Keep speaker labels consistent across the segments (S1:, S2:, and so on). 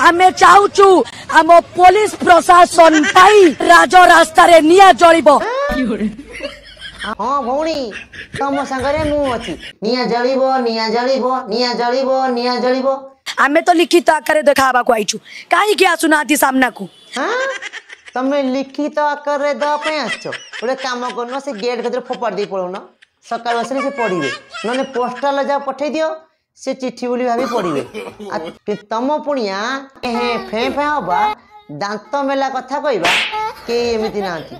S1: आमे चाहूचु आम पुलिस प्रशासन पाई राज रास्ता रे निया जळिबो।
S2: हाँ भौणी तम संगरे मु अछि निया जळिबो निया जळिबो निया जळिबो निया जळिबो।
S1: आमे तो लिखित आकारे देखाबा को आइछु काहे कि आसुनाती सामना को।
S2: हाँ तमे लिखित आकारे द पे आछो ओले काम करनो से गेट भीतर फोपाड़ दे पळोना सकाळ बसले से पढिबे नने पोस्टल जा पठै दियो से चिट्ठी बोली भाभी पढिबे आ तम पुनिया हे फे फे होबा दांत मेला कथा कहबा के एमिति नांती।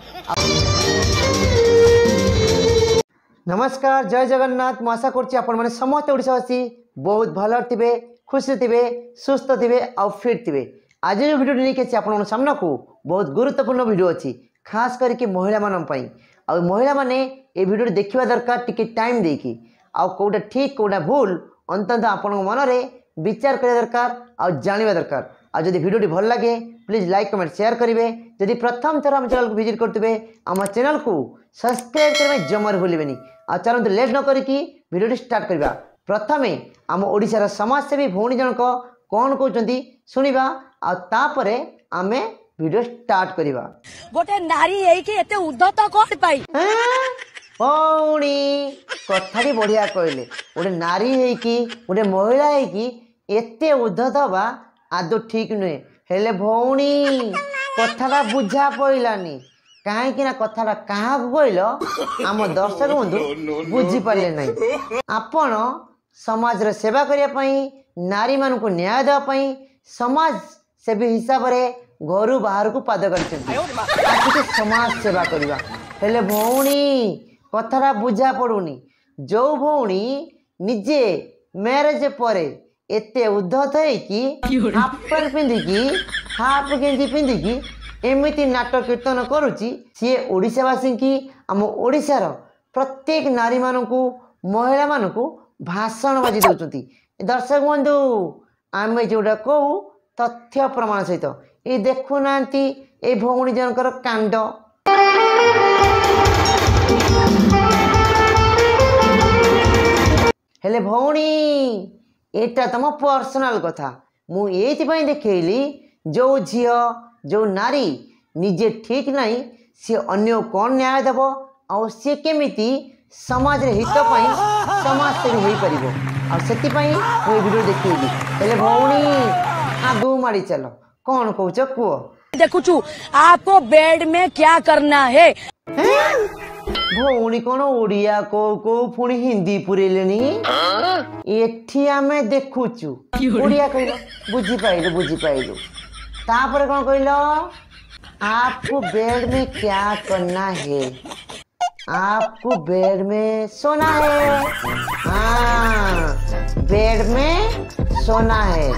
S2: नमस्कार जय जगन्नाथ मु आशा करछि आपण माने समस्त ओडिसावासी बहुत भल थिबे खुश थिबे सुस्थ थिबे आ फिट थिबे। आज जो वीडियो लेके आछि आपण सामना को बहुत गुरुत्वपूर्ण वीडियो अछि खास करके महिला मानन पई आ महिला माने ए वीडियो देखिबा दरकार टिके टाइम देकी आ कोडा ठीक कोडा भूल अंतत आपण मन रे विचार करे दरकार आ जानिबा दरकार। आ जदि वीडियो भल लगे प्लीज लाइक कमेंट शेयर करिवे जदि प्रथम थर हम चैनल को विजिट करथिबे हम चैनल को सब्सक्राइब करबे जमर भूलिबेनी। आ चलନ୍ତୁ लेट न करिकी वीडियो स्टार्ट करबा। प्रथमे हम ओडिसा रा समाजसेवी भौणी जनक कोन कहउचंती सुनिबा आ तापरे आमे वीडियो स्टार्ट करबा।
S1: गोटे नारी एई कि एते उद्धत कोड पाई
S2: भौणी कथाटी बढ़िया कहले गोटे नारी है कि गोटे महिला है कि एते उद्धत बा आदो ठीक नुहे हेले भौणी कथाटा बुझा पइलानी काहे कि ना कथाटा कहा कहलो आम दर्शक बंधु बुझी पाले नहीं। आपण समाज रे सेवा करिया पई नारी मान को न्याय देवा पई समाज सेवी हिसाब रे घर बाहर को पाद कर समाज सेवा करवा हेले भौणी कथाटा बुझा पड़ुनी जो भौणी निजे मैरेज परे एते उद्धत है कि हाफ पैंट पिंधिकी हाफ गेंजी पिंधिकी एमिति नाटक कीर्तन करुची सी ओडिशावासी की आम ओडिशार प्रत्येक नारी मानकू महिला मानकू भाषण बाजी दौरान। दर्शक बंधु आम जोटा कहू तथ्य प्रमाण सहित ये देखुना ए भौणी जनकर कांड हेले भौणी एटा तम पर्सनल कथा मु एइथिपाई देखैली जो झियो जो नारी निजे ठीक नहीं सी अन्य कौन न्याय देव आ सी केमिति समाज रे हित पाई समाज सेवी होई परिबो आ सेति पाई मु वीडियो देखैली हेले भौणी आगु मारी चलो कौन कहउछ को
S1: देखुछु आपको बेड में क्या करना है।
S2: भौणी कौन ओडिया को पुणी हिंदी पुरेलेनी एठी आमे देखुछु ओडिया कहलो बुझी पाइलु तापर कौन कहलो आपको बेड में क्या करना है आपको बेड में सोना है। हाँ बेड में सोना है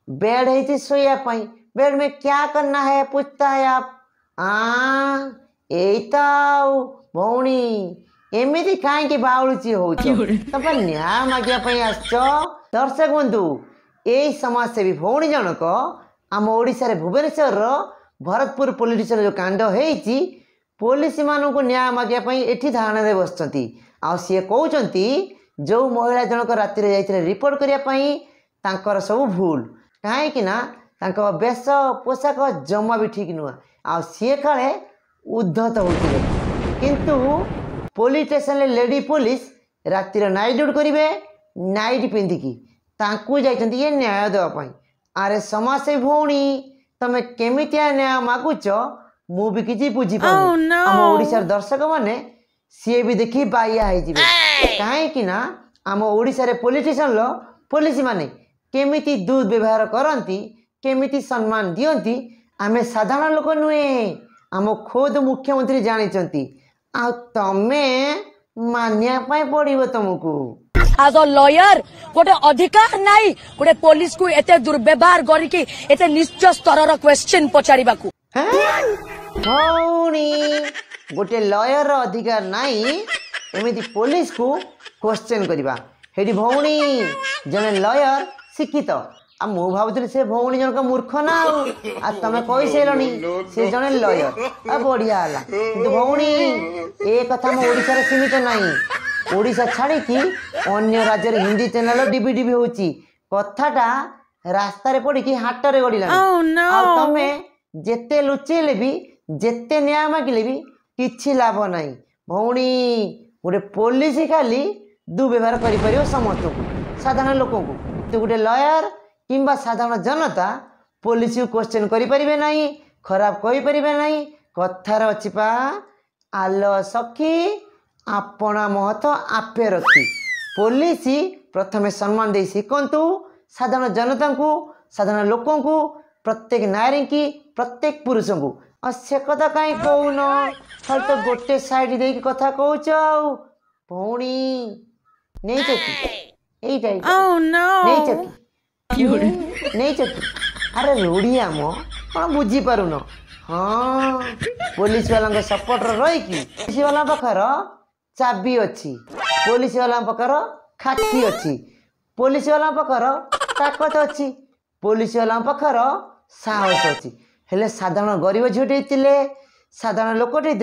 S2: बेड है सोया पाई बेड में क्या करना है पूछता है आप। हाँ भौणी एमिति कहीं बाउलुची हो न्याय मागिया आसछ। दर्शक बंधु यही समाजसेवी भौणी जनक आम ओडिशा भुवनेश्वर भरतपुर पुलिस स्टेशन जो कांड होती पुलिस मान को न्याय मागिया एठी धारणा रे बसचंती आ सी कहउचंती जो महिला जनक राति जाइथिले रिपोर्ट करने तांकर सब भूल कहीं ना वेश पोशाक जमा भी ठीक नुआ आ सी काले उद्धत होते किंतु पुलिस स्टेशन लेडी पुलिस रातिर नाइट ड्यूटी करेंगे नाइट पिंधिकी तांकू जाइछंती ये न्याय देवाई। अरे समाज से भौणी तमे केमितिया न्याय मागुच मु भी किसी बुझी पाऊँ आम ओडिशार दर्शक माने सी भी देखी बाइया कहीं ना आम ओडिशा रे पुलिस स्टेशन पुलिस माने केमिति दुर्व्यवहार करती केमिति सम्मान दियंती आमे साधारण लोक नुहे आम खुद मुख्यमंत्री जानी आ तमे मानिया पाई पड़िबो तुमको
S1: आज अ लॉयर गोटे अधिकार नाही गोटे पुलिस को एते दुर्व्यवहार करिके एते निश्च स्तर रो क्वेश्चन पचारिबा को
S2: भौणी गोटे लॉयर रो अधिकार नाही एमिति पुलिस को क्वेश्चन करबा हेडी भौणी जने लॉयर शिक्षित आ मु भावुଥିଲି से भौणी जनक मूर्ख ना आ तमे कहि सेलनी से जने लॉयर आ बढ़िया हला किंतु भौणी ए कथा म ओडिसा रे सीमित नाही ओडिसा छाड़ी कि अन्य राज्य रे हिंदी चैनल डीबीडी भी होची कथाटा रास्तार पड़ी हाटरे गड़िला तमे जेते लुचेले भी जेते न्याय मागिले भी किछि लाभ नाही भौणी गोटे पुलिस खाली दुर्व्यवहार कर समस्त को साधारण लोक को तो गोटे लयर किंबा साधारण जनता पुलिस को क्वेश्चन करें ना खराब कहींपर ना कथार अच्छी पा आलो सखी आपणा महत आपे रखी पुलिस प्रथमे सम्मान दे शिखु साधारण जनता को साधारण लोक को प्रत्येक नारी की प्रत्येक पुरुष को और से कथा कहीं कौन खाली तो गोटे साइड दे कथा कौच भौणी नहीं चकी नहीं चकी अरे रूढ़िया मो कौन बुझी पारुन हाँ पुलिस वाला सपोर्ट रही पुलिस वाला पाखर चाबी अच्छी पुलिस वाला पाखर खाकी अच्छी पुलिस वाला पाखर ताकत अच्छी पुलिस वाला पाखर साहस अच्छी हेले साधारण गरीब झीटे साधारण लोकटे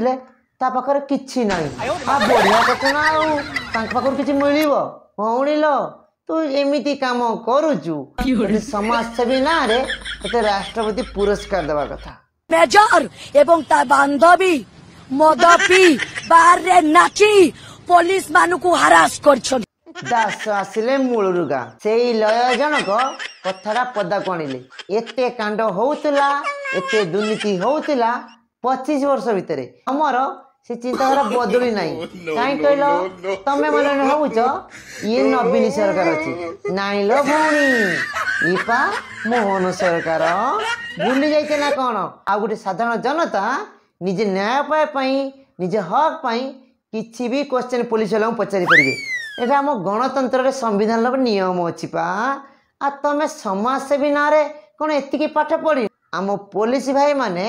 S2: ता पाखर किछि नाही आ बढ़िया कथा ना पाखर किछि मिलिबो भौणी लो तू एमिति काम करुचु समाज सेवी ना रे ते राष्ट्रपति पुरस्कार देवा कथा
S1: मेजर एवं ता बांधवी मद पी बाहर रे नाची पुलिस मानु को हरास कर
S2: दास आसिले मूलरुगा से लय जनक कथारा पदा कणिले एते कांड होउतला एते दुर्नीति होउतला 25 वर्ष भितरे हमर से चिंताधारा बदली नहीं कहीं कहल तमें मन भावुच ये नवीन सरकार अच्छी नाई लो भौणी इपा मोहन सरकार भूली जाइते ना कौन आ गोटे साधारण जनता निजे न्याय पाए निजे हक पाई किसी भी क्वेश्चन पुलिस वाला पचारि पारे एटा आम गणतंत्र संविधान नियम अच्छी पा आ तमें समाजसेवी ना रे कौन एतिकी पाठ पढ़ी आम पुलिस भाई माने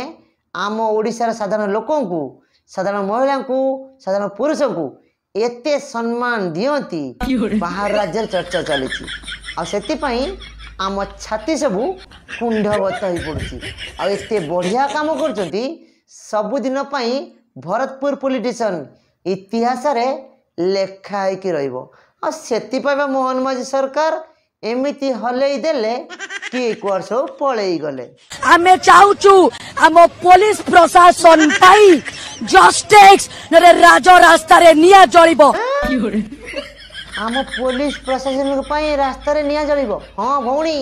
S2: आम ओडिशार साधारण लोकों को साधारण महिला को साधारण पुरुष को एते सम्मान दियंती बाहर राज्य चर्चा चली आम छाती सबू कुंडवत हो पड़ी आते बढ़िया काम कर सबुदिन भरतपुर पॉलिटिशियन इतिहास रे लेखाई रही मोहन माझी सरकार एमिति हलई देले कि कुआर सब पलई गले
S1: आमे चाहूचु आम पुलिस प्रशासन पाई जस्टिस नरे राज रास्ता रे निया जळिबो
S2: आम पुलिस प्रशासन पाई रास्ता रे निया जळिबो हां भौणी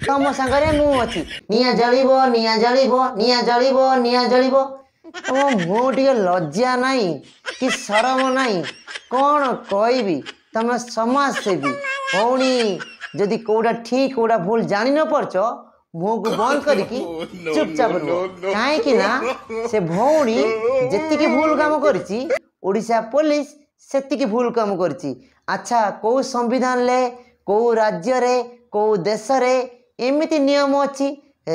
S2: तम संगरे मु अछि निया जळिबो निया जळिबो निया जळिबो निया जळिबो तम मु टिके लज्जा नाही कि शरम नाही कौन कहबी तम समाज सेवी भौणी जदि कोड़ा ठीक कोड़ा भूल जानी न परच मुह को बंद करके चुपचाप कहीं से भौणी जी भूल काम करिछि ओडिशा पुलिस सेतिकी भूल काम करिछि अच्छा कौ संविधान ले कौ राज्य रे कौ देश रे एमिति नियम अच्छी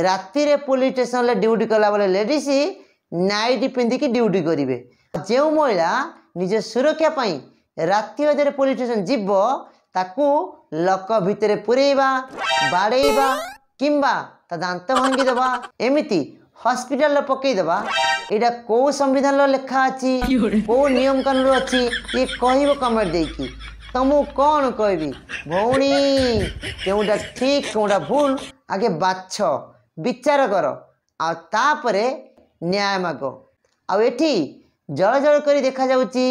S2: राति रे पुलिस स्टेशन ले ड्यूटी कला बेले लेडीज नाइट पिंधिकी ड्यूटी करिवे जो महिला निज सुरक्षा पाई राति अधे पुलिस स्टेशन जीव ताकू लक भितर पुरेबा बाड़ेबा किंबा ता दांत भांगी देबा एमिति हॉस्पिटल पकई देबा एटा को संविधान लेखा अछि को नियम कानून अछि ये कहबो कमेंट देकी तमु कौन कहबी भौणी केउटा ठीक केउटा भूल आगे बाछ विचार कर आ तापरे न्याय माग आ एठी जळ जळ करी देखा जाउची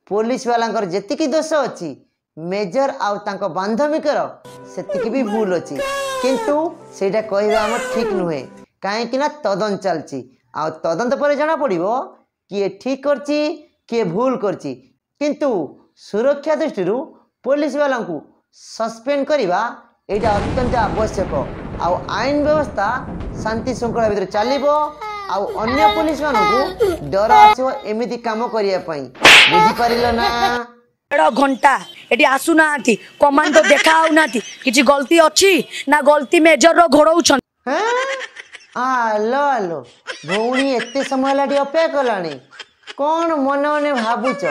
S2: पुलिस वाला जेतिकी दोष अछि मेजर आउ तांको बांधविकर सेतिकी भी भूल अछि किंतु सेटा कहबा हम ठीक नुहे काहे कि ना तदन चलची आ तदंत पर जाना पड़िबो किए ठीक करची किए भूल करची किंतु सुरक्षा दृष्टि पुलिस वाला को सस्पेंड करवा एटा अत्यंत आवश्यक आउ आईन व्यवस्था शांति श्रृंखला भितर चलिबो आउ अन्य पुलिस मानकू डर आछो एमिति काम करिया पई बुझी परिलो ना
S1: घंटा एटी आसु ना कमांडो देखा आउ ना किछि गलती अछि ना गलती मेजर रो घोड़ौ छन
S2: आलो आलो भौणी एते समय लाटी अपेक्षा कलानी कौन मन मन भाबुच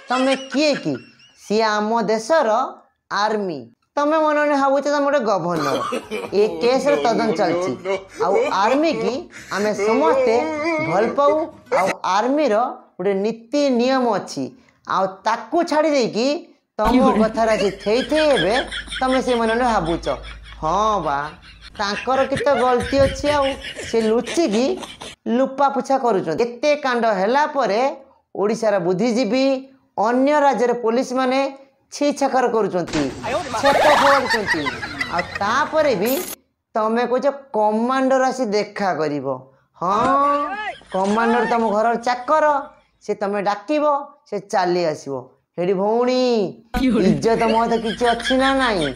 S2: तमे किए की सी आम देशर आर्मी तमे मन मन भाबुच तुम गोटे गवर्नर ए केस रे तदन चलची आउ आर्मी की आमे समस्ते भल पाऊ आउ आर्मी रो गोटे नीति नियम अछि आउ ताकू छाड़ी देकी तम कथार अच्छी थे हेबे तमें से मन भावुच हाँ बा तांकर की तो गलती अच्छी आउ से लुचिकी लुपा पुछा करुछन एते कांड हैला परे ओडिशार बुद्धिजीवी अन्य राज्यर पुलिस माने छी छकर करुछंती छेक फोड़ुछंती आ तापरे भी तमे को जो कमांडर आसी देखा करिवो हाँ कमांडर तुम घर चाकर से तमे डाकिबो से चली आसीबो हेडी भौणी इज्जत मत किछि अछि ना नाही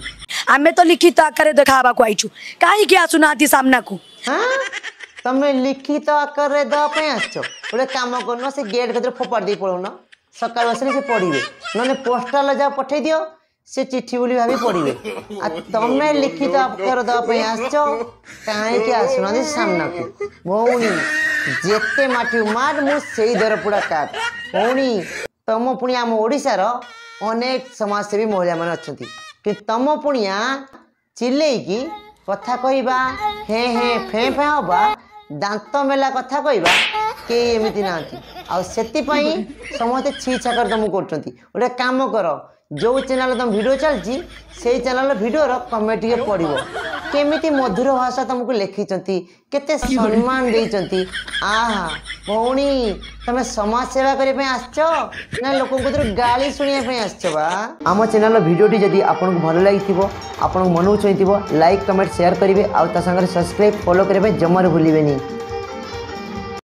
S1: आमे तो लिखित आकार देखाबा को आइछु काहे के आसुनाती सामना को
S2: हाँ तमे लिखित आकार द पे आछो ओले काम करनो से गेट के फोपाड़ दे पड़ोना सकाळ बसले से पढ़िबे नने पोस्टल जा पठै दियो से चिट्ठी बोली भाभी पढ़िबे आ तमे लिखित आकार द पे आछो काहे के आसुना दे सामना को भौणी जेते माटी मार मु सेई दर पुडा काट भौणी तम पुणी आम ओडिशार अनेक समाजसेवी महिला माने अछंती कि तम पुणिया चिल्लेकी कथा कहबा हे हे फे फे हबा दांत मेला कथा कहबा के एमिति नांती आ सेति पई समते छी छाकर तुम करछंती ओटे काम कर जो चैनल तुम वीडियो चलची से चैनल वीडियो रो कमेंट के पड़िबो केमिति मधुर भाषा तुमको लिखिचंती केते सम्मान देइचंती आहा भौणी तमे समाज सेवा करे पे आछो ना लोकन को गाली सुनिया पे आछो बा आम चैनल वीडियोटी जदी आपन को भलो लागिथिबो आपन मन को चाहिथिबो लाइक कमेंट शेयर करिवे आ ता संगे सब्सक्राइब फॉलो करिवे जमर भूलिबेनी।